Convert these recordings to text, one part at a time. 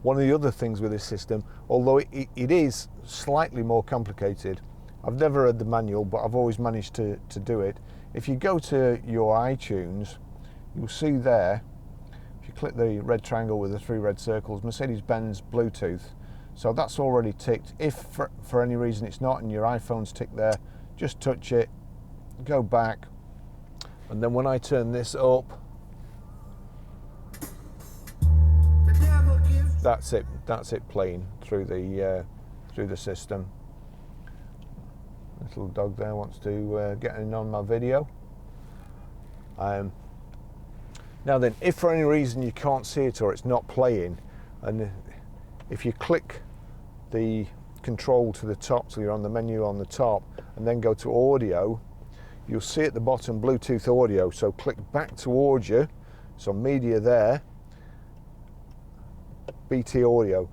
One of the other things with this system, although it is slightly more complicated, I've never read the manual, but I've always managed to do it. If you go to your iTunes, you'll see there, if you click the red triangle with the 3 red circles, Mercedes Benz Bluetooth. So that's already ticked. If for any reason it's not and your iPhone's ticked there, just touch it, go back, and then when I turn this up, that's it playing through the system. Little dog there wants to get in on my video. Now then, if for any reason you can't see it or it's not playing, and if you click the control to the top, so you're on the menu on the top, and then go to audio, you'll see at the bottom Bluetooth audio. So click back towards you, so media there, BT audio,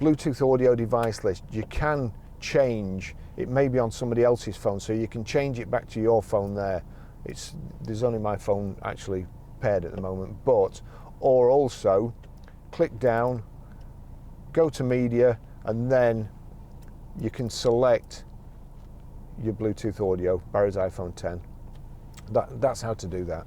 Bluetooth audio device list. You can change, it may be on somebody else's phone, so you can change it back to your phone there. There's only my phone actually paired at the moment, or also click down, go to media, and then you can select your Bluetooth audio, Barry's iPhone 10. That's how to do that.